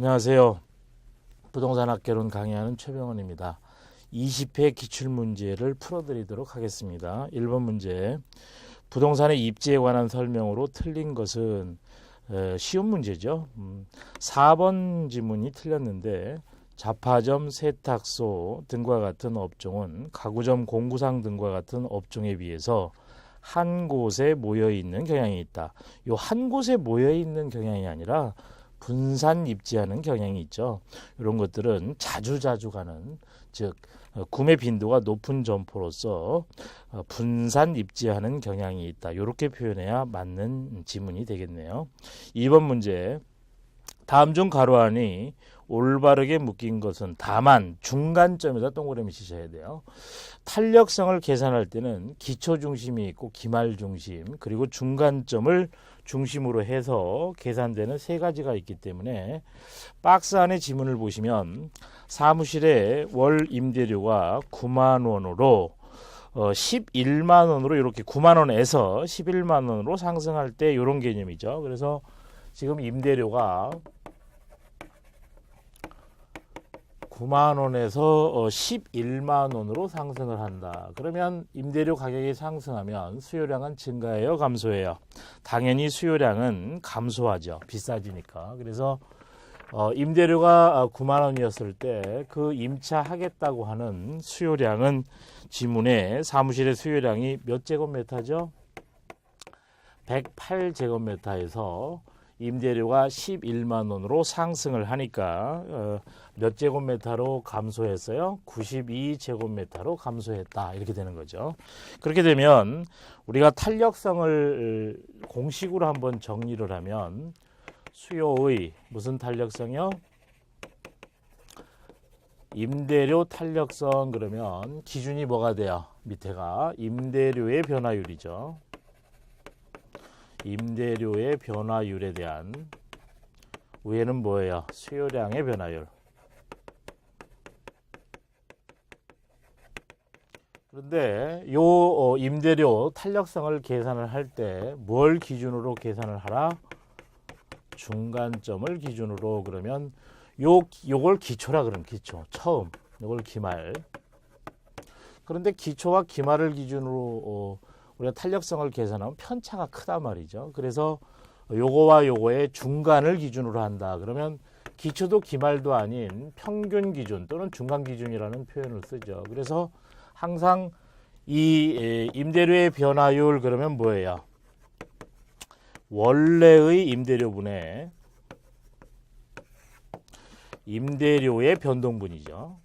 안녕하세요. 부동산 학개론 강의하는 최병원입니다. 20회 기출문제를 풀어드리도록 하겠습니다. 1번 문제. 부동산의 입지에 관한 설명으로 틀린 것은 쉬운 문제죠. 4번 지문이 틀렸는데 잡화점, 세탁소 등과 같은 업종은 가구점, 공구상 등과 같은 업종에 비해서 한 곳에 모여있는 경향이 있다. 이 한 곳에 모여있는 경향이 아니라 분산 입지하는 경향이 있죠. 이런 것들은 자주 가는, 즉 구매 빈도가 높은 점포로서 분산 입지하는 경향이 있다. 이렇게 표현해야 맞는 지문이 되겠네요. 2번 문제. 다음 중 가로 안이 올바르게 묶인 것은 다만 중간점에다 동그라미 치셔야 돼요. 탄력성을 계산할 때는 기초 중심이 있고 기말 중심 그리고 중간점을 중심으로 해서 계산되는 세 가지가 있기 때문에 박스 안에 지문을 보시면 사무실의 월 임대료가 9만 원으로 11만 원으로 이렇게 9만 원에서 11만 원으로 상승할 때 이런 개념이죠. 그래서 지금 임대료가 9만 원에서 11만 원으로 상승을 한다. 그러면 임대료 가격이 상승하면 수요량은 증가해요, 감소해요? 당연히 수요량은 감소하죠. 비싸지니까. 그래서 임대료가 9만 원이었을 때 그 임차하겠다고 하는 수요량은 지문에 사무실의 수요량이 몇 제곱미터죠? 108제곱미터에서 임대료가 11만 원으로 상승을 하니까 몇 제곱미터로 감소했어요? 92제곱미터로 감소했다. 이렇게 되는 거죠. 그렇게 되면 우리가 탄력성을 공식으로 한번 정리를 하면 수요의 무슨 탄력성이요? 임대료 탄력성. 그러면 기준이 뭐가 돼요? 밑에가 임대료의 변화율이죠. 임대료의 변화율에 대한, 위에는 뭐예요? 수요량의 변화율. 그런데 요 임대료 탄력성을 계산을 할 때 뭘 기준으로 계산을 하라? 중간점을 기준으로. 그러면 요걸 기초라 그러면 기초. 처음. 요걸 기말. 그런데 기초와 기말을 기준으로 우리가 탄력성을 계산하면 편차가 크단 말이죠. 그래서 요거와 요거의 중간을 기준으로 한다. 그러면 기초도 기말도 아닌 평균 기준 또는 중간 기준이라는 표현을 쓰죠. 그래서 항상 이 임대료의 변화율 그러면 뭐예요? 원래의 임대료분의 임대료의 변동분이죠.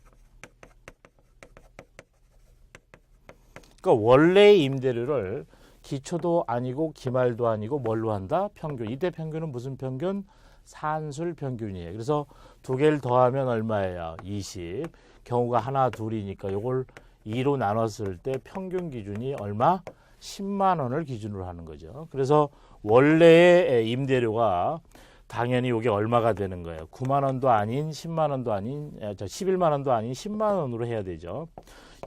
그러니까 원래의 임대료를 기초도 아니고 기말도 아니고 뭘로 한다? 평균. 이때 평균은 무슨 평균? 산술 평균이에요. 그래서 두 개를 더하면 얼마예요? 20. 경우가 하나 둘이니까 이걸 2로 나눴을 때 평균 기준이 얼마? 10만 원을 기준으로 하는 거죠. 그래서 원래의 임대료가 당연히 이게 얼마가 되는 거예요? 9만 원도 아닌 10만 원도 아닌 11만 원도 아닌 10만 원으로 해야 되죠.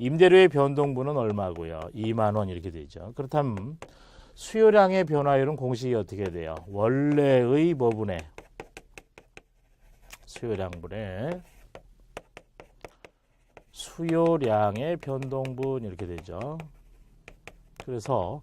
임대료의 변동분은 얼마고요? 2만 원 이렇게 되죠. 그렇다면 수요량의 변화율은 공식이 어떻게 돼요? 원래의 뭐분의 수요량분의 수요량의 변동분 이렇게 되죠. 그래서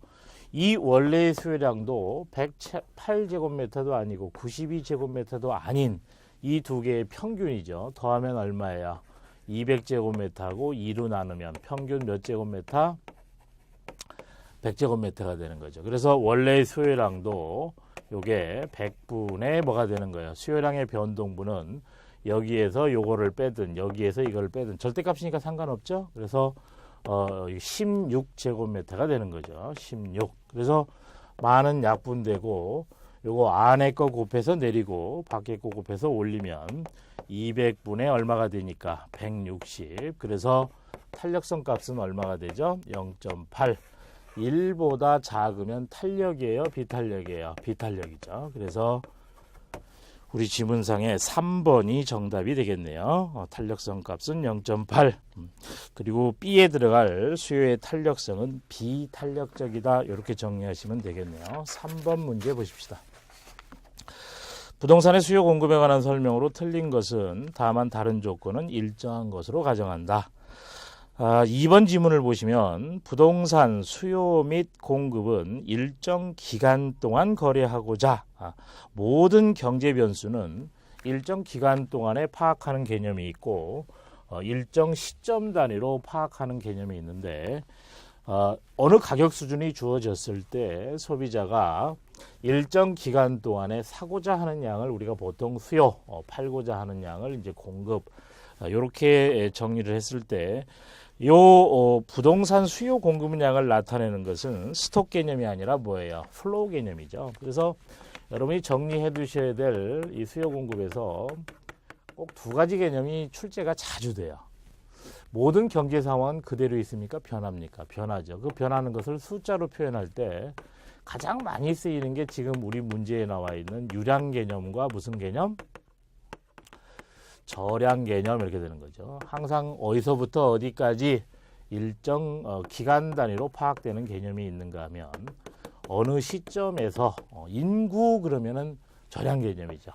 이 원래의 수요량도 108제곱미터도 아니고 92제곱미터도 아닌 이 두 개의 평균이죠. 더하면 얼마예요? 200제곱미터하고 2로 나누면 평균 몇 제곱미터? 100제곱미터가 되는 거죠. 그래서 원래의 수요량도 요게 100분의 뭐가 되는 거예요? 수요량의 변동분은 여기에서 요거를 빼든 여기에서 이걸 빼든 절대값이니까 상관없죠. 그래서 16제곱미터가 되는 거죠. 16. 그래서 많은 약분되고 요거 안에 거 곱해서 내리고 밖에 거 곱해서 올리면 200분의 얼마가 되니까 160. 그래서 탄력성 값은 얼마가 되죠? 0.8. 1보다 작으면 탄력이에요? 비탄력이에요? 비탄력이죠. 그래서 우리 지문상에 3번이 정답이 되겠네요. 탄력성 값은 0.8. 그리고 B에 들어갈 수요의 탄력성은 비탄력적이다. 이렇게 정리하시면 되겠네요. 3번 문제 보십시다. 부동산의 수요 공급에 관한 설명으로 틀린 것은 다만 다른 조건은 일정한 것으로 가정한다. 2번 지문을 보시면 부동산 수요 및 공급은 일정 기간 동안 거래하고자 모든 경제 변수는 일정 기간 동안에 파악하는 개념이 있고 일정 시점 단위로 파악하는 개념이 있는데 어느 가격 수준이 주어졌을 때 소비자가 일정 기간 동안에 사고자 하는 양을 우리가 보통 수요, 팔고자 하는 양을 이제 공급 이렇게 정리를 했을 때 부동산 수요 공급량을 나타내는 것은 스톡 개념이 아니라 뭐예요? 플로우 개념이죠. 그래서 여러분이 정리해 두셔야 될 이 수요 공급에서 꼭 두 가지 개념이 출제가 자주 돼요. 모든 경제 상황은 그대로 있습니까? 변합니까? 변하죠. 그 변하는 것을 숫자로 표현할 때 가장 많이 쓰이는 게 지금 우리 문제에 나와 있는 유량 개념과 무슨 개념? 저량 개념 이렇게 되는 거죠. 항상 어디서부터 어디까지 일정 기간 단위로 파악되는 개념이 있는가 하면 어느 시점에서 인구 그러면은 저량 개념이죠.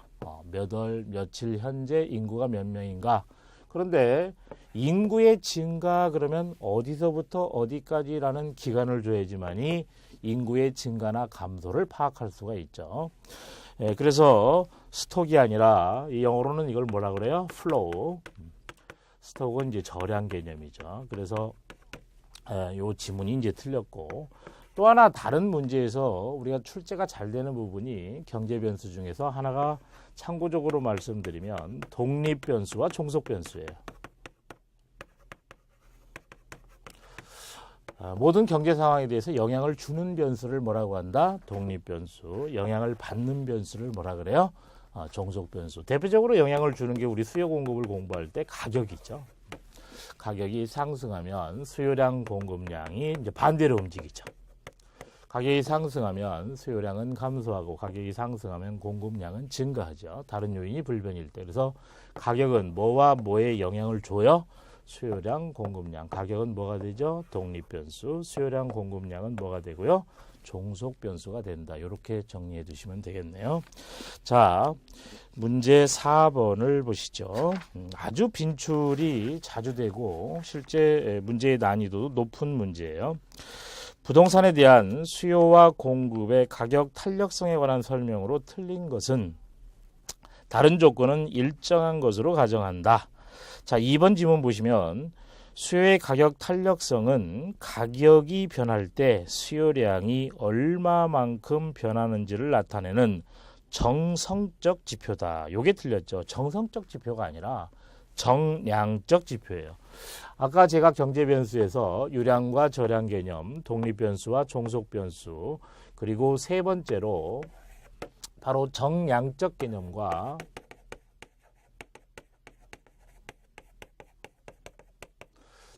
몇 월, 며칠 현재 인구가 몇 명인가. 그런데 인구의 증가 그러면 어디서부터 어디까지라는 기간을 줘야지만이 인구의 증가나 감소를 파악할 수가 있죠. 그래서 스톡이 아니라 이 영어로는 이걸 뭐라 그래요? 플로우. 스톡은 이제 저량 개념이죠. 그래서 요 지문이 이제 틀렸고 또 하나 다른 문제에서 우리가 출제가 잘 되는 부분이 경제 변수 중에서 하나가 참고적으로 말씀드리면 독립 변수와 종속 변수예요. 모든 경제 상황에 대해서 영향을 주는 변수를 뭐라고 한다? 독립 변수. 영향을 받는 변수를 뭐라 그래요? 종속 변수. 대표적으로 영향을 주는 게 우리 수요 공급을 공부할 때 가격이죠. 가격이 상승하면 수요량 공급량이 이제 반대로 움직이죠. 가격이 상승하면 수요량은 감소하고 가격이 상승하면 공급량은 증가하죠. 다른 요인이 불변일 때. 그래서 가격은 뭐와 뭐에 영향을 줘요? 수요량, 공급량. 가격은 뭐가 되죠? 독립 변수. 수요량, 공급량은 뭐가 되고요? 종속 변수가 된다. 이렇게 정리해 두시면 되겠네요. 자, 문제 4번을 보시죠. 아주 빈출이 자주 되고 실제 문제의 난이도도 높은 문제예요. 부동산에 대한 수요와 공급의 가격 탄력성에 관한 설명으로 틀린 것은 다른 조건은 일정한 것으로 가정한다. 자, 2번 지문 보시면 수요의 가격 탄력성은 가격이 변할 때 수요량이 얼마만큼 변하는지를 나타내는 정성적 지표다. 요게 틀렸죠. 정성적 지표가 아니라 정량적 지표예요. 아까 제가 경제 변수에서 유량과 저량 개념, 독립 변수와 종속 변수, 그리고 세 번째로 바로 정량적 개념과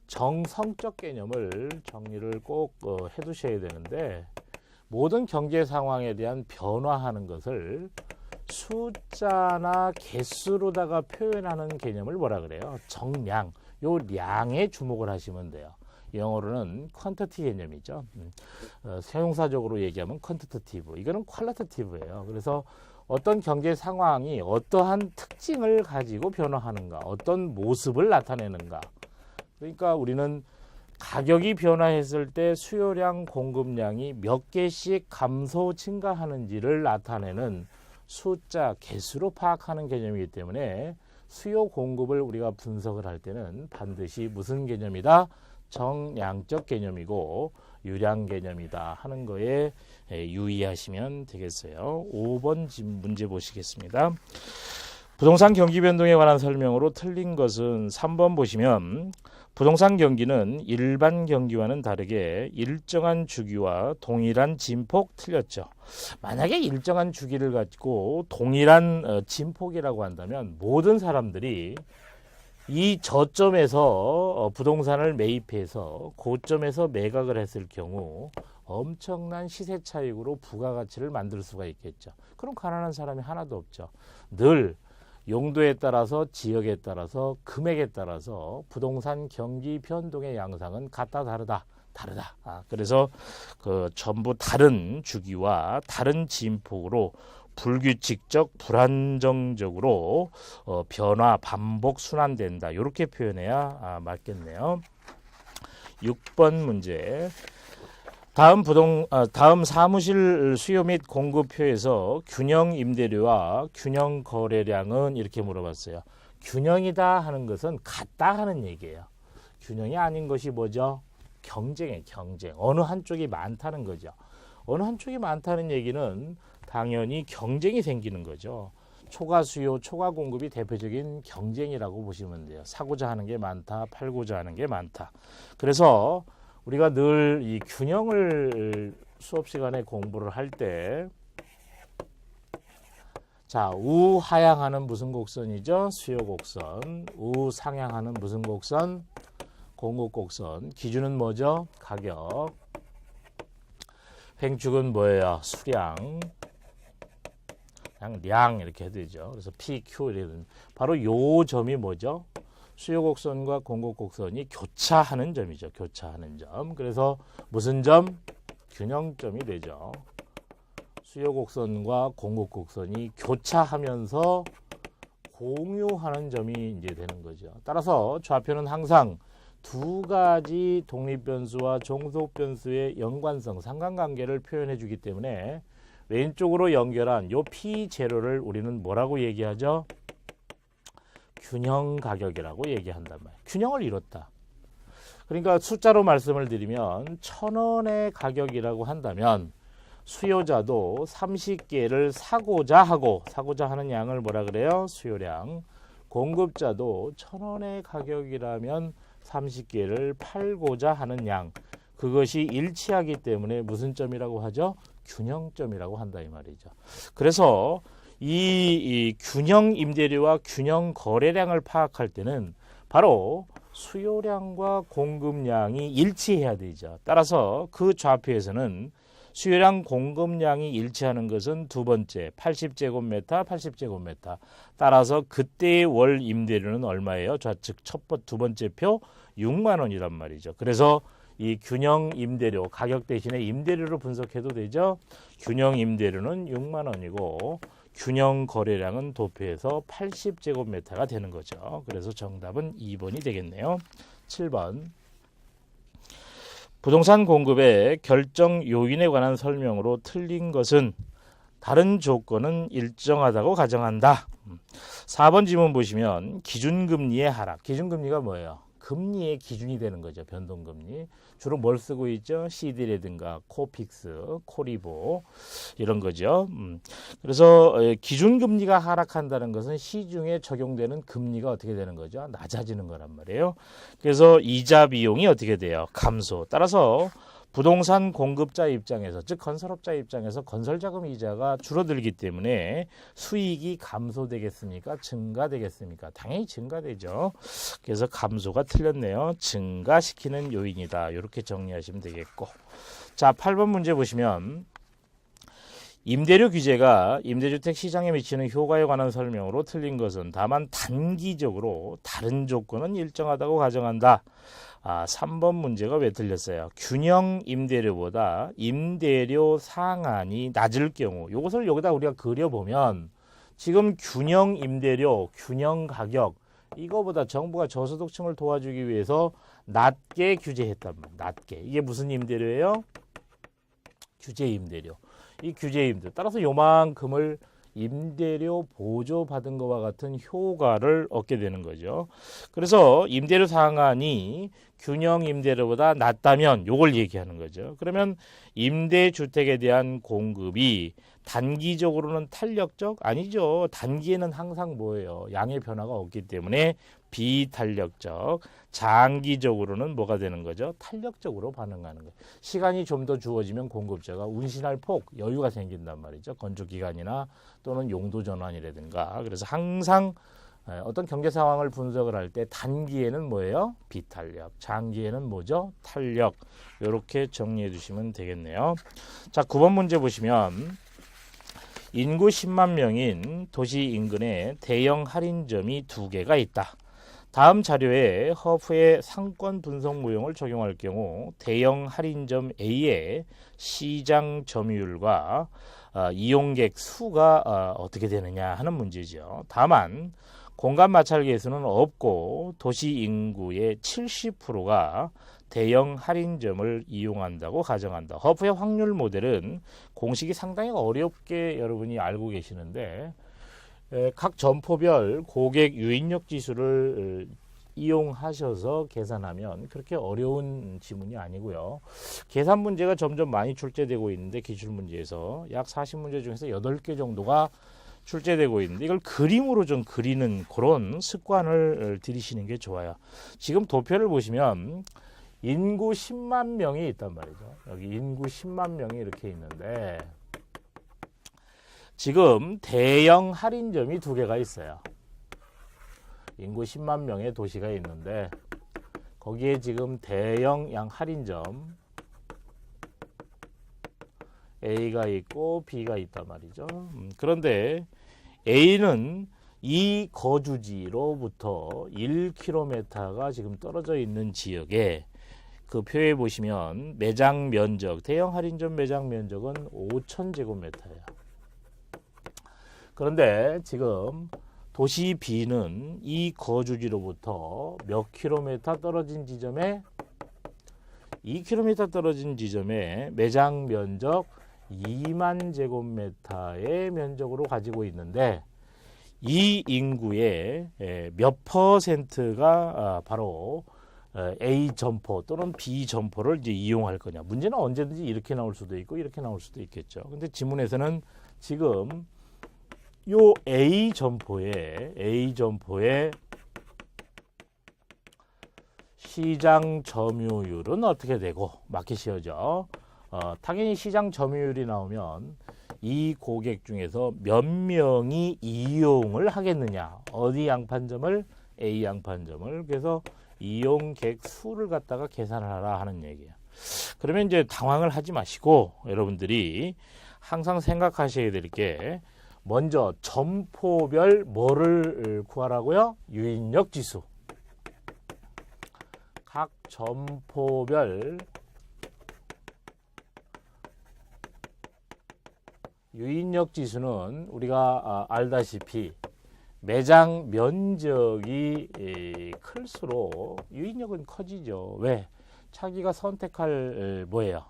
정성적 개념을 정리를 꼭 해두셔야 되는데 모든 경제 상황에 대한 변화하는 것을 숫자나 개수로다가 표현하는 개념을 뭐라 그래요? 정량. 요 량에 주목을 하시면 돼요. 영어로는 퀀티티 개념이죠. 사용사적으로 얘기하면 퀀티티티브. 이거는 퀄리티티브예요. 그래서 어떤 경제 상황이 어떠한 특징을 가지고 변화하는가, 어떤 모습을 나타내는가. 그러니까 우리는 가격이 변화했을 때 수요량, 공급량이 몇 개씩 감소, 증가하는지를 나타내는 숫자, 개수로 파악하는 개념이기 때문에 수요 공급을 우리가 분석을 할 때는 반드시 무슨 개념이다? 정량적 개념이고 유량 개념이다 하는 거에 유의하시면 되겠어요. 5번 문제 보시겠습니다. 부동산 경기 변동에 관한 설명으로 틀린 것은 3번 보시면 부동산 경기는 일반 경기와는 다르게 일정한 주기와 동일한 진폭 틀렸죠. 만약에 일정한 주기를 가지고 동일한 진폭이라고 한다면 모든 사람들이 이 저점에서 부동산을 매입해서 고점에서 매각을 했을 경우 엄청난 시세 차익으로 부가가치를 만들 수가 있겠죠. 그럼 가난한 사람이 하나도 없죠. 늘 용도에 따라서 지역에 따라서 금액에 따라서 부동산 경기 변동의 양상은 같다 다르다. 그래서 그 전부 다른 주기와 다른 진폭으로 불규칙적, 불안정적으로 변화, 반복, 순환된다. 이렇게 표현해야 맞겠네요. 6번 문제. 다음 사무실 수요 및 공급표에서 균형 임대료와 균형 거래량은 이렇게 물어봤어요. 균형이다 하는 것은 같다 하는 얘기예요. 균형이 아닌 것이 뭐죠? 경쟁이에요. 경쟁. 어느 한쪽이 많다는 거죠. 어느 한쪽이 많다는 얘기는 당연히 경쟁이 생기는 거죠. 초과 수요, 초과 공급이 대표적인 경쟁이라고 보시면 돼요. 사고자 하는 게 많다, 팔고자 하는 게 많다. 그래서 우리가 늘 이 균형을 수업 시간에 공부를 할 때, 자, 우하향하는 무슨 곡선이죠? 수요 곡선. 우상향하는 무슨 곡선? 공급 곡선. 기준은 뭐죠? 가격. 횡축은 뭐예요? 수량. 그냥 량 이렇게 해도 되죠. 그래서 PQ 이런 바로 요 점이 뭐죠? 수요 곡선과 공급 곡선이 교차하는 점이죠. 교차하는 점. 그래서 무슨 점? 균형점이 되죠. 수요 곡선과 공급 곡선이 교차하면서 공유하는 점이 이제 되는 거죠. 따라서 좌표는 항상 두 가지 독립변수와 종속변수의 연관성, 상관관계를 표현해 주기 때문에 왼쪽으로 연결한 요 P0를 우리는 뭐라고 얘기하죠? 균형 가격이라고 얘기한단 말이에요. 균형을 이뤘다. 그러니까 숫자로 말씀을 드리면 1,000원의 가격이라고 한다면 수요자도 30개를 사고자 하는 양을 뭐라 그래요? 수요량. 공급자도 1,000원의 가격이라면 30개를 팔고자 하는 양. 그것이 일치하기 때문에 무슨 점이라고 하죠? 균형점이라고 한다 이 말이죠. 그래서 이 균형 임대료와 균형 거래량을 파악할 때는 바로 수요량과 공급량이 일치해야 되죠. 따라서 그 좌표에서는 수요량 공급량이 일치하는 것은 두 번째 80제곱미터, 80제곱미터. 따라서 그때의 월 임대료는 얼마예요? 좌측 두 번째 표 6만 원이란 말이죠. 그래서 이 균형 임대료 가격 대신에 임대료로 분석해도 되죠. 균형 임대료는 6만 원이고 균형 거래량은 도표에서 80제곱미터가 되는 거죠. 그래서 정답은 2번이 되겠네요. 7번. 부동산 공급의 결정 요인에 관한 설명으로 틀린 것은 다른 조건은 일정하다고 가정한다. 4번 지문 보시면 기준금리의 하락. 기준금리가 뭐예요? 금리의 기준이 되는 거죠. 변동금리. 주로 뭘 쓰고 있죠? CD라든가 코픽스, 코리보 이런 거죠. 그래서 기준금리가 하락한다는 것은 시중에 적용되는 금리가 어떻게 되는 거죠? 낮아지는 거란 말이에요. 그래서 이자 비용이 어떻게 돼요? 감소. 따라서 부동산 공급자 입장에서, 즉 건설업자 입장에서 건설자금 이자가 줄어들기 때문에 수익이 감소되겠습니까? 증가되겠습니까? 당연히 증가되죠. 그래서 감소가 틀렸네요. 증가시키는 요인이다. 이렇게 정리하시면 되겠고. 자, 8번 문제 보시면 임대료 규제가 임대주택 시장에 미치는 효과에 관한 설명으로 틀린 것은 다만 단기적으로 다른 조건은 일정하다고 가정한다. 3번 문제가 왜 틀렸어요? 균형 임대료보다 임대료 상한이 낮을 경우, 이것을 여기다 우리가 그려보면 지금 균형 임대료, 균형 가격, 이거보다 정부가 저소득층을 도와주기 위해서 낮게 규제했단 말이에요. 낮게. 이게 무슨 임대료예요? 규제 임대료. 이 규제 임대료. 따라서 요만큼을 임대료 보조받은 것과 같은 효과를 얻게 되는 거죠. 그래서 임대료 상한이 균형 임대료보다 낮다면 요걸 얘기하는 거죠. 그러면 임대주택에 대한 공급이 단기적으로는 탄력적? 아니죠. 단기에는 항상 뭐예요? 양의 변화가 없기 때문에 비탄력적. 장기적으로는 뭐가 되는 거죠? 탄력적으로 반응하는 거예요. 시간이 좀 더 주어지면 공급자가 운신할 폭, 여유가 생긴단 말이죠. 건축 기간이나 또는 용도 전환이라든가. 그래서 항상 어떤 경제 상황을 분석을 할 때 단기에는 뭐예요? 비탄력. 장기에는 뭐죠? 탄력. 이렇게 정리해 주시면 되겠네요. 자, 9번 문제 보시면 인구 10만 명인 도시 인근에 대형 할인점이 2개가 있다. 다음 자료에 허프의 상권 분석 모형을 적용할 경우 대형 할인점 A의 시장 점유율과 이용객 수가 어떻게 되느냐 하는 문제죠. 다만 공간 마찰 계수는 없고 도시 인구의 70%가 대형 할인점을 이용한다고 가정한다. 허프의 확률 모델은 공식이 상당히 어렵게 여러분이 알고 계시는데 각 점포별 고객 유인력 지수를 이용하셔서 계산하면 그렇게 어려운 지문이 아니고요. 계산 문제가 점점 많이 출제되고 있는데 기출문제에서 약 40문제 중에서 8개 정도가 출제되고 있는데 이걸 그림으로 좀 그리는 그런 습관을 들이시는 게 좋아요. 지금 도표를 보시면 인구 10만 명이 있단 말이죠. 여기 인구 10만 명이 이렇게 있는데 지금 대형 할인점이 2개가 있어요. 인구 10만 명의 도시가 있는데 거기에 지금 대형 할인점 A가 있고 B가 있단 말이죠. 그런데 A는 이 거주지로부터 1km가 지금 떨어져 있는 지역에 그 표에 보시면 매장 면적, 대형 할인점 매장 면적은 5,000제곱미터예요. 그런데 지금 도시 B는 이 거주지로부터 몇 킬로미터 떨어진 지점에 2km 떨어진 지점에 매장 면적 2만 제곱미터의 면적으로 가지고 있는데 이 인구의 몇 퍼센트가 바로 A 점포 또는 B 점포를 이제 이용할 거냐. 문제는 언제든지 이렇게 나올 수도 있고 이렇게 나올 수도 있겠죠. 근데 지문에서는 지금 요 A 점포의 시장 점유율은 어떻게 되고 마켓시어죠. 당연히 시장 점유율이 나오면 이 고객 중에서 몇 명이 이용을 하겠느냐. 어디 양판점을? A 양판점을. 그래서 이용객 수를 갖다가 계산을 하라 하는 얘기예요. 그러면 이제 당황을 하지 마시고 여러분들이 항상 생각하셔야 될 게 먼저 점포별 뭐를 구하라고요? 유인력 지수. 각 점포별 유인력 지수는 우리가 알다시피 매장 면적이 클수록 유인력은 커지죠. 왜? 자기가 선택할 뭐예요?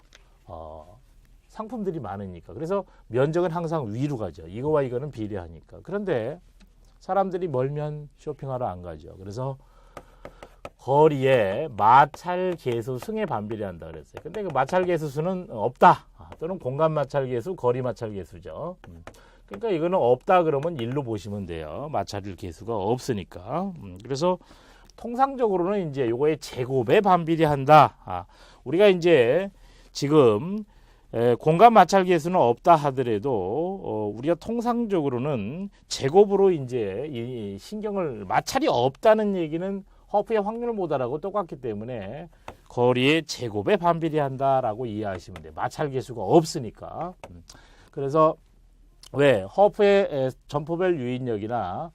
상품들이 많으니까. 그래서 면적은 항상 위로 가죠. 이거와 이거는 비례하니까. 그런데 사람들이 멀면 쇼핑하러 안 가죠. 그래서 거리에 마찰 계수 승에 반비례한다 그랬어요. 근데 그 마찰 계수수는 없다. 또는 공간 마찰 계수, 거리 마찰 계수죠. 그러니까 이거는 없다 그러면 1로 보시면 돼요. 마찰 계수가 없으니까. 그래서 통상적으로는 이제 요거의 제곱에 반비례한다. 우리가 이제 지금 공간 마찰 계수는 없다 하더라도 우리가 통상적으로는 제곱으로 이제 이 신경을 마찰이 없다는 얘기는 허프의 확률 모델하고 똑같기 때문에 거리의 제곱에 반비례한다라고 이해하시면 돼요. 마찰 계수가 없으니까. 그래서 왜 허프의 점포별 유인력이나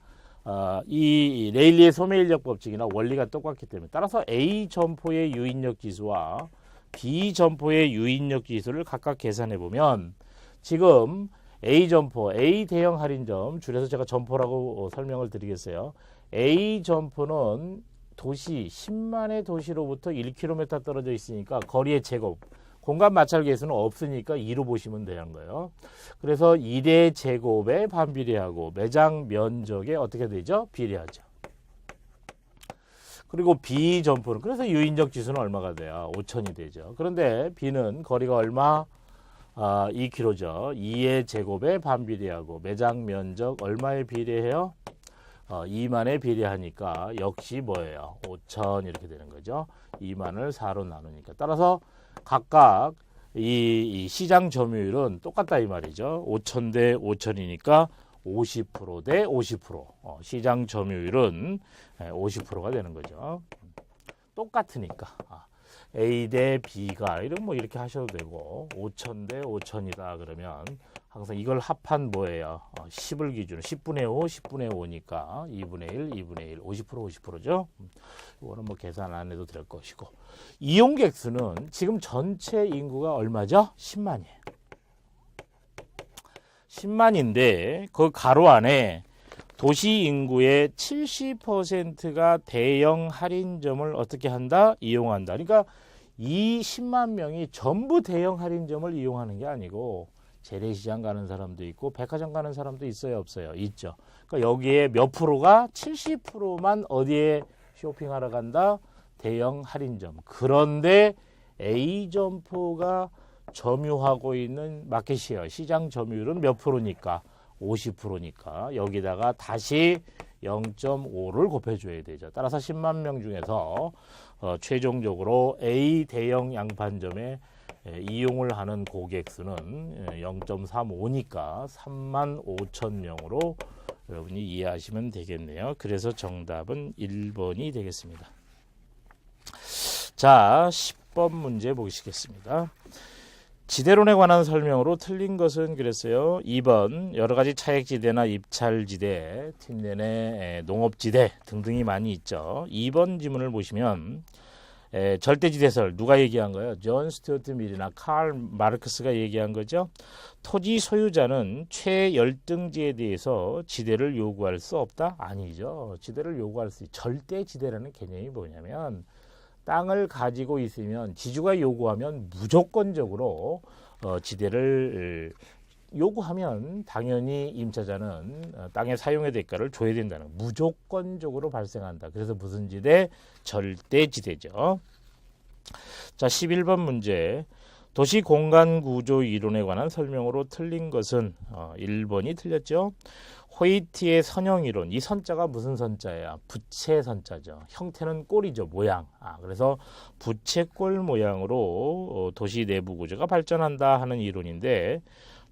이 레일리의 소매인력 법칙이나 원리가 똑같기 때문에 따라서 A 점포의 유인력 지수와 B 점포의 유인력 지수를 각각 계산해 보면 지금 A 점포, A 대형 할인점, 줄여서 제가 점포라고 설명을 드리겠어요. A 점포는 도시 10만의 도시로부터 1km 떨어져 있으니까 거리의 제곱, 공간 마찰 계수는 없으니까 2로 보시면 되는 거예요. 그래서 1의 제곱에 반비례하고 매장 면적에 어떻게 되죠? 비례하죠. 그리고 B 점포는 그래서 유인적 지수는 얼마가 돼요? 5,000이 되죠. 그런데 B는 거리가 얼마? 2km죠. 2의 제곱에 반비례하고 매장 면적 얼마에 비례해요? 2만에 비례하니까 역시 뭐예요? 5,000 이렇게 되는 거죠. 2만을 4로 나누니까. 따라서 각각 이 시장 점유율은 똑같다 이 말이죠. 5,000 대 5,000이니까 50% 대 50%. 시장 점유율은 50%가 되는 거죠. 똑같으니까. A 대 B가 이런 뭐 이렇게 하셔도 되고 5,000 대 5,000이다 그러면 항상 이걸 합한 뭐예요? 10을 기준으로 10분의 5, 10분의 5니까 2분의 1, 2분의 1, 50%, 50%죠. 이거는 뭐 계산 안 해도 될 것이고. 이용객 수는 지금 전체 인구가 얼마죠? 10만이에요. 10만인데 그 가로 안에 도시 인구의 70%가 대형 할인점을 어떻게 한다? 이용한다. 그러니까 이 10만 명이 전부 대형 할인점을 이용하는 게 아니고 재래시장 가는 사람도 있고 백화점 가는 사람도 있어요, 없어요? 있죠. 그러니까 여기에 몇 프로가 70%만 어디에 쇼핑하러 간다? 대형 할인점. 그런데 A점포가 점유하고 있는 마켓시어, 시장 점유율은 몇 프로니까? 50%니까 여기다가 다시 0.5를 곱해줘야 되죠. 따라서 10만 명 중에서 최종적으로 A 대형 양판점에 이용을 하는 고객 수는 0.35니까 3만 5천 명으로 여러분이 이해하시면 되겠네요. 그래서 정답은 1번이 되겠습니다. 자, 10번 문제 보시겠습니다. 지대론에 관한 설명으로 틀린 것은 그랬어요. 2번 여러 가지 차액지대나 입찰지대, 틴넨의 농업지대 등등이 많이 있죠. 2번 지문을 보시면 절대지대설 누가 얘기한 거예요? 존 스튜어트 밀이나 칼 마르크스가 얘기한 거죠. 토지 소유자는 최열등지에 대해서 지대를 요구할 수 없다? 아니죠. 지대를 요구할 수 있죠. 절대지대라는 개념이 뭐냐면 땅을 가지고 있으면 지주가 요구하면 무조건적으로 지대를 요구하면 당연히 임차자는 땅의 사용의 대가를 줘야 된다는 무조건적으로 발생한다. 그래서 무슨 지대? 절대지대죠. 자, 11번 문제. 도시 공간 구조 이론에 관한 설명으로 틀린 것은 1번이 틀렸죠. 호이트의 선형 이론, 이 선자가 무슨 선자예요? 부채 선자죠. 형태는 꼴이죠, 모양. 그래서 부채꼴 모양으로 도시 내부 구조가 발전한다 하는 이론인데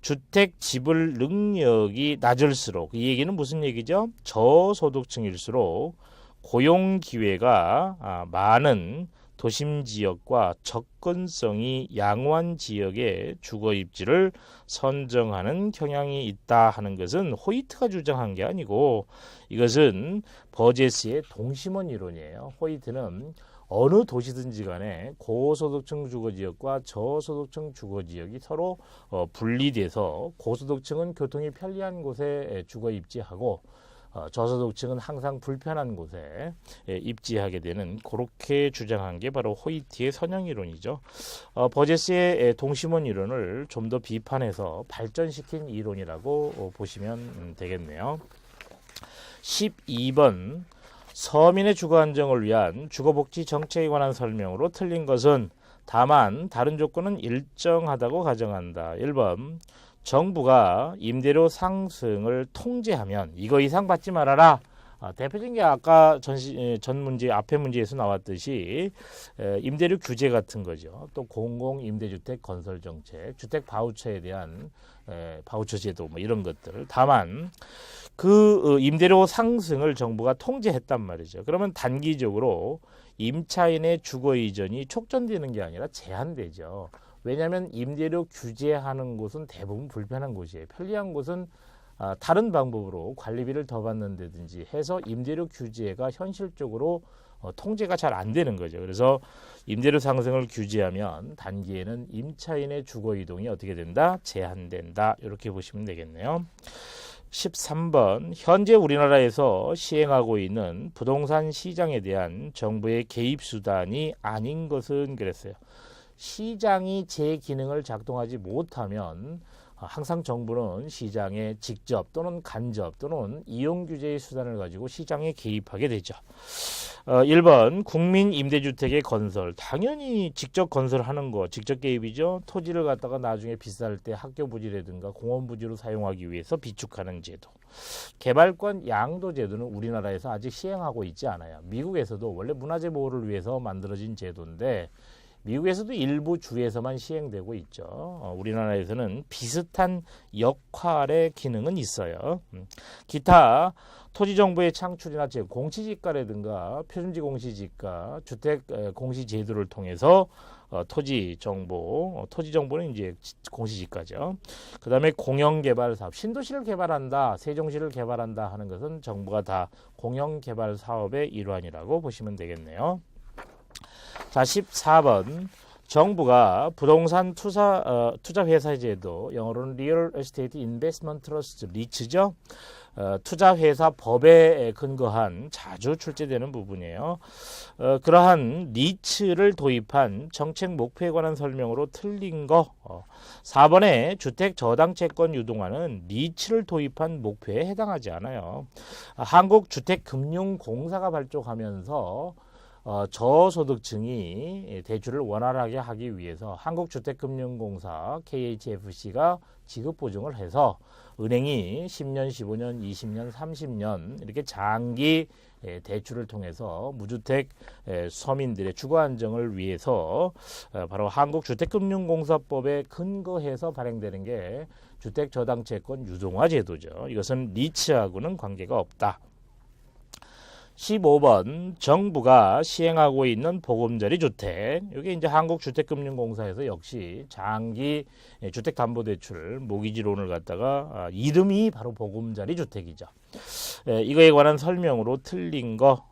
주택 지불 능력이 낮을수록, 이 얘기는 무슨 얘기죠? 저소득층일수록 고용 기회가 많은 도심 지역과 접근성이 양호한 지역의 주거 입지를 선정하는 경향이 있다 하는 것은 호이트가 주장한 게 아니고 이것은 버제스의 동심원 이론이에요. 호이트는 어느 도시든지 간에 고소득층 주거지역과 저소득층 주거지역이 서로 분리돼서 고소득층은 교통이 편리한 곳에 주거 입지하고 저소득층은 항상 불편한 곳에 입지하게 되는, 그렇게 주장한 게 바로 호이트의 선형 이론이죠. 버제스의 동심원 이론을 좀 더 비판해서 발전시킨 이론이라고 보시면 되겠네요. 12번 서민의 주거 안정을 위한 주거복지 정책에 관한 설명으로 틀린 것은 다만 다른 조건은 일정하다고 가정한다. 1번 정부가 임대료 상승을 통제하면 이거 이상 받지 말아라. 대표적인 게 아까 전 문제 앞에 문제에서 나왔듯이 임대료 규제 같은 거죠. 또 공공임대주택 건설 정책, 주택 바우처에 대한 바우처 제도 뭐 이런 것들. 다만 그 임대료 상승을 정부가 통제했단 말이죠. 그러면 단기적으로 임차인의 주거 이전이 촉진되는 게 아니라 제한되죠. 왜냐하면 임대료 규제하는 곳은 대부분 불편한 곳이에요. 편리한 곳은 다른 방법으로 관리비를 더 받는다든지 해서 임대료 규제가 현실적으로 통제가 잘 안 되는 거죠. 그래서 임대료 상승을 규제하면 단기에는 임차인의 주거 이동이 어떻게 된다? 제한된다. 이렇게 보시면 되겠네요. 13번 현재 우리나라에서 시행하고 있는 부동산 시장에 대한 정부의 개입 수단이 아닌 것은 그랬어요. 시장이 제 기능을 작동하지 못하면 항상 정부는 시장에 직접 또는 간접 또는 이용 규제의 수단을 가지고 시장에 개입하게 되죠. 1번 국민 임대주택의 건설, 당연히 직접 건설하는 거 직접 개입이죠. 토지를 갖다가 나중에 비쌀 때 학교 부지라든가 공원 부지로 사용하기 위해서 비축하는 제도. 개발권 양도 제도는 우리나라에서 아직 시행하고 있지 않아요. 미국에서도 원래 문화재 보호를 위해서 만들어진 제도인데 미국에서도 일부 주에서만 시행되고 있죠. 우리나라에서는 비슷한 역할의 기능은 있어요. 기타 토지정보의 창출이나 공시지가라든가 표준지 공시지가, 주택 공시제도를 통해서 토지 정보는 이제 공시지가죠. 그 다음에 공영개발 사업, 신도시를 개발한다, 세종시를 개발한다 하는 것은 정부가 다 공영개발 사업의 일환이라고 보시면 되겠네요. 자, 14번. 정부가 부동산 투자 회사 제도, 영어로는 Real Estate Investment Trust, 리츠죠. 투자 회사 법에 근거한 자주 출제되는 부분이에요. 그러한 리츠를 도입한 정책 목표에 관한 설명으로 틀린 거. 4번에 주택 저당 채권 유동화는 리츠를 도입한 목표에 해당하지 않아요. 한국주택금융공사가 발족하면서 저소득층이 대출을 원활하게 하기 위해서 한국주택금융공사 KHFC가 지급보증을 해서 은행이 10년, 15년, 20년, 30년 이렇게 장기 대출을 통해서 무주택 서민들의 주거 안정을 위해서 바로 한국주택금융공사법에 근거해서 발행되는 게 주택저당채권 유동화 제도죠. 이것은 리츠하고는 관계가 없다. 15번 정부가 시행하고 있는 보금자리 주택, 이게 이제 한국주택금융공사에서 역시 장기 주택담보대출 모기지론을 갖다가 이름이 바로 보금자리 주택이죠. 이거에 관한 설명으로 틀린 거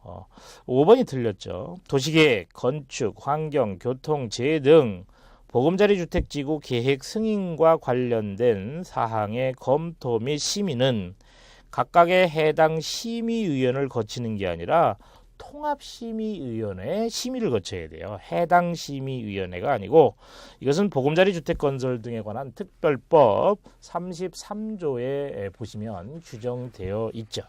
5번이 틀렸죠. 도시계획, 건축, 환경, 교통, 재해 등 보금자리 주택지구 계획 승인과 관련된 사항의 검토 및 심의는 각각의 해당 심의위원을 거치는 게 아니라 통합심의위원회의 심의를 거쳐야 돼요. 해당 심의위원회가 아니고, 이것은 보금자리 주택 건설 등에 관한 특별법 33조에 보시면 규정되어 있죠.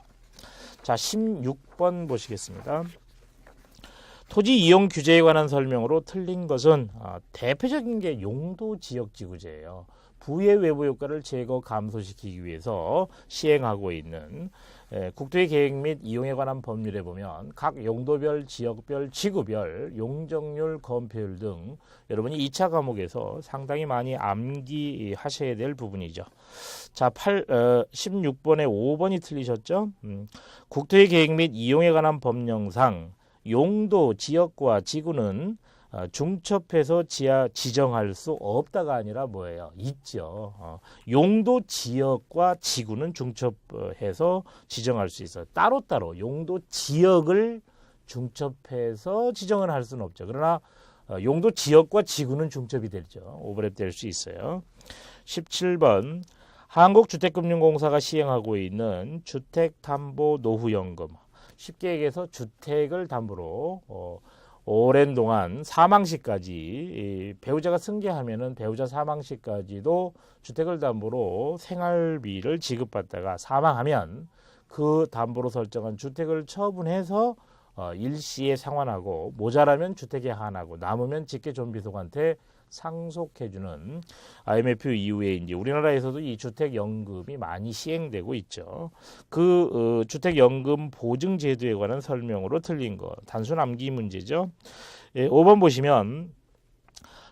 자, 16번 보시겠습니다. 토지 이용 규제에 관한 설명으로 틀린 것은 대표적인 게 용도지역지구제예요. 부의 외부 효과를 제거 감소시키기 위해서 시행하고 있는 국토의 계획 및 이용에 관한 법률에 보면 각 용도별, 지역별, 지구별 용적률, 건폐율 등 여러분이 2차 과목에서 상당히 많이 암기하셔야 될 부분이죠. 자, 16번에 5번이 틀리셨죠? 국토의 계획 및 이용에 관한 법령상 용도, 지역과 지구는 중첩해서 지정할 수 없다가 아니라 뭐예요? 있죠. 용도, 지역과 지구는 중첩해서 지정할 수 있어요. 따로따로 용도, 지역을 중첩해서 지정을 할 수는 없죠. 그러나 용도, 지역과 지구는 중첩이 되죠. 오버랩 될 수 있어요. 17번 한국주택금융공사가 시행하고 있는 주택담보노후연금, 쉽게 얘기해서 주택을 담보로 오랜 동안 사망 시까지 배우자가 승계하면은 배우자 사망 시까지도 주택을 담보로 생활비를 지급받다가 사망하면 그 담보로 설정한 주택을 처분해서 일시에 상환하고, 모자라면 주택에 한하고, 남으면 직계존비속한테 상속해주는 IMF 이후에 이제 우리나라에서도 이 주택연금이 많이 시행되고 있죠. 그 주택연금 보증제도에 관한 설명으로 틀린 거, 단순 암기 문제죠. 5번 보시면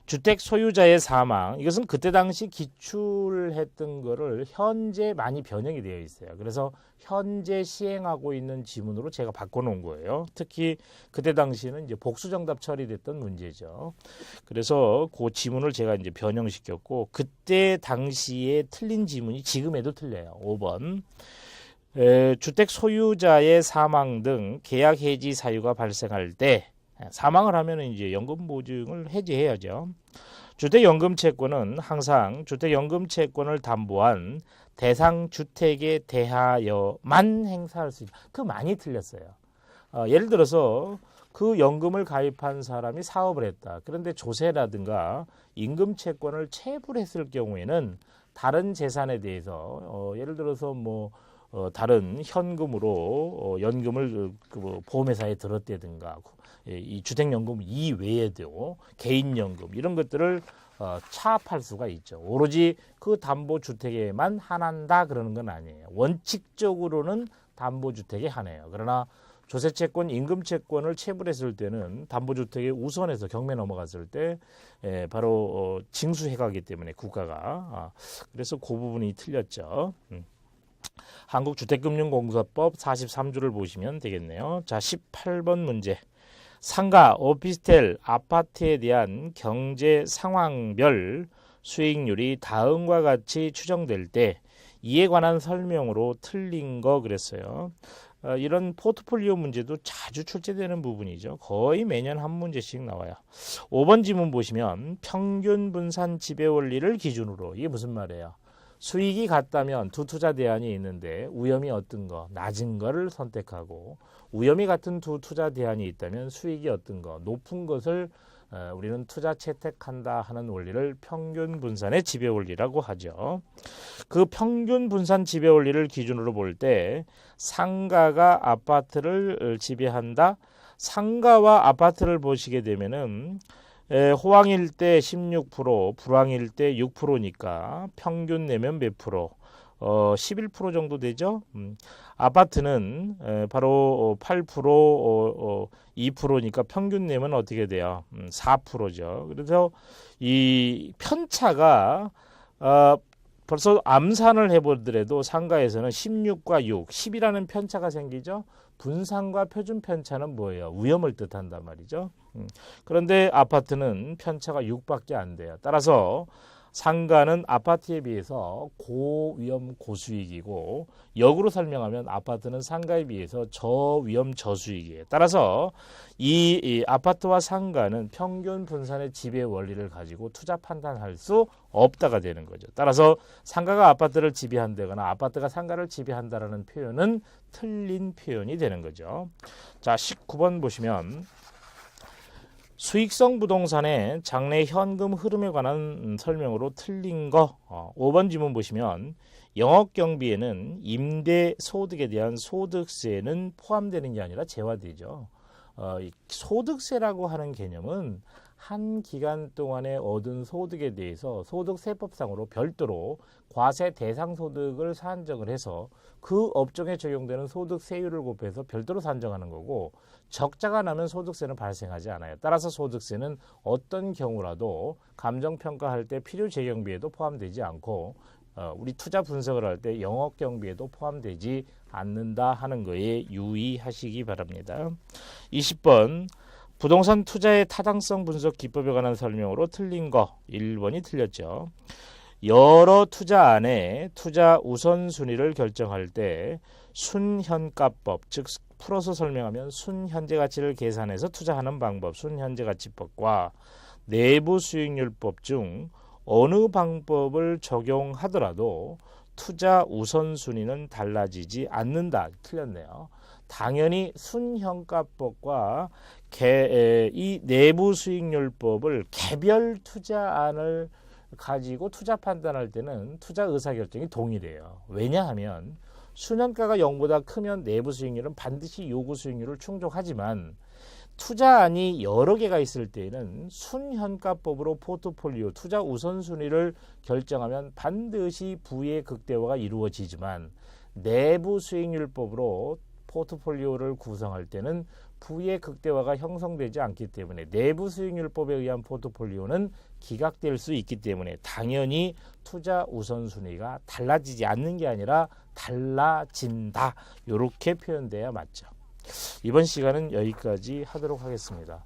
주택 소유자의 사망, 이것은 그때 당시 기출했던 거를 현재 많이 변형이 되어 있어요. 그래서 현재 시행하고 있는 지문으로 제가 바꿔놓은 거예요. 특히 그때 당시에는 이제 복수정답 처리됐던 문제죠. 그래서 그 지문을 제가 이제 변형시켰고, 그때 당시에 틀린 지문이 지금에도 틀려요. 5번. 주택 소유자의 사망 등 계약 해지 사유가 발생할 때, 사망을 하면 이제 연금 보증을 해지해야죠. 주택연금 채권은 항상 주택연금 채권을 담보한 대상 주택에 대하여만 행사할 수 있다. 그 많이 틀렸어요. 예를 들어서 그 연금을 가입한 사람이 사업을 했다. 그런데 조세라든가 임금 채권을 체불했을 경우에는 다른 재산에 대해서 예를 들어서 다른 현금으로 연금을 보험회사에 들었다든가, 이 주택연금 이외에도 개인연금 이런 것들을 차압할 수가 있죠. 오로지 그 담보주택에만 한한다 그러는 건 아니에요. 원칙적으로는 담보주택에 한해요. 그러나 조세채권, 임금채권을 체불했을 때는 담보주택에 우선해서 경매 넘어갔을 때 바로 징수해 가기 때문에 국가가 그래서 그 부분이 틀렸죠. 한국주택금융공사법 43조를 보시면 되겠네요. 자, 18번 문제. 상가, 오피스텔, 아파트에 대한 경제 상황별 수익률이 다음과 같이 추정될 때 이에 관한 설명으로 틀린 거 그랬어요. 이런 포트폴리오 문제도 자주 출제되는 부분이죠. 거의 매년 한 문제씩 나와요. 5번 지문 보시면 평균 분산 지배 원리를 기준으로, 이게 무슨 말이에요? 수익이 같다면 두 투자 대안이 있는데 위험이 어떤 거, 낮은 거를 선택하고, 위험이 같은 두 투자 대안이 있다면 수익이 어떤 거, 높은 것을 우리는 투자 채택한다 하는 원리를 평균 분산의 지배 원리라고 하죠. 그 평균 분산 지배 원리를 기준으로 볼 때 상가가 아파트를 지배한다. 상가와 아파트를 보시게 되면은 호황일 때 16%, 불황일 때 6%니까 평균 내면 몇 프로? 11% 정도 되죠. 아파트는 바로 8%, 2%니까 평균 내면 어떻게 돼요? 4%죠. 그래서 이 편차가 벌써 암산을 해보더라도 상가에서는 16과 6, 10이라는 편차가 생기죠. 분산과 표준 편차는 뭐예요? 위험을 뜻한단 말이죠. 그런데 아파트는 편차가 6밖에 안 돼요. 따라서 상가는 아파트에 비해서 고위험 고수익이고, 역으로 설명하면 아파트는 상가에 비해서 저위험 저수익이에요. 따라서 이 아파트와 상가는 평균 분산의 지배 원리를 가지고 투자 판단할 수 없다가 되는 거죠. 따라서 상가가 아파트를 지배한다거나 아파트가 상가를 지배한다라는 표현은 틀린 표현이 되는 거죠. 자, 19번 보시면 수익성 부동산의 장래 현금 흐름에 관한 설명으로 틀린 거. 5번 지문 보시면 영업경비에는 임대 소득에 대한 소득세는 포함되는 게 아니라 제외되죠. 소득세라고 하는 개념은 한 기간 동안에 얻은 소득에 대해서 소득세법상으로 별도로 과세 대상 소득을 산정을 해서 그 업종에 적용되는 소득세율을 곱해서 별도로 산정하는 거고, 적자가 나면 소득세는 발생하지 않아요. 따라서 소득세는 어떤 경우라도 감정평가할 때 필요재경비에도 포함되지 않고 우리 투자 분석을 할 때 영업경비에도 포함되지 않는다 하는 거에 유의하시기 바랍니다. 20번 부동산 투자의 타당성 분석 기법에 관한 설명으로 틀린 거. 1번이 틀렸죠. 여러 투자 안에 투자 우선순위를 결정할 때 순현가법, 즉 풀어서 설명하면 순현재가치를 계산해서 투자하는 방법, 순현재가치법과 내부 수익률법 중 어느 방법을 적용하더라도 투자 우선순위는 달라지지 않는다. 틀렸네요. 당연히 순현가법과 이 내부 수익률법을 개별 투자안을 가지고 투자 판단할 때는 투자 의사결정이 동일해요. 왜냐하면 순현가가 0보다 크면 내부 수익률은 반드시 요구 수익률을 충족하지만, 투자안이 여러 개가 있을 때에는 순현가법으로 포트폴리오 투자 우선순위를 결정하면 반드시 부의 극대화가 이루어지지만, 내부 수익률법으로 포트폴리오를 구성할 때는 부의 극대화가 형성되지 않기 때문에 내부 수익률법에 의한 포트폴리오는 기각될 수 있기 때문에 당연히 투자 우선순위가 달라지지 않는 게 아니라 달라진다. 이렇게 표현돼야 맞죠. 이번 시간은 여기까지 하도록 하겠습니다.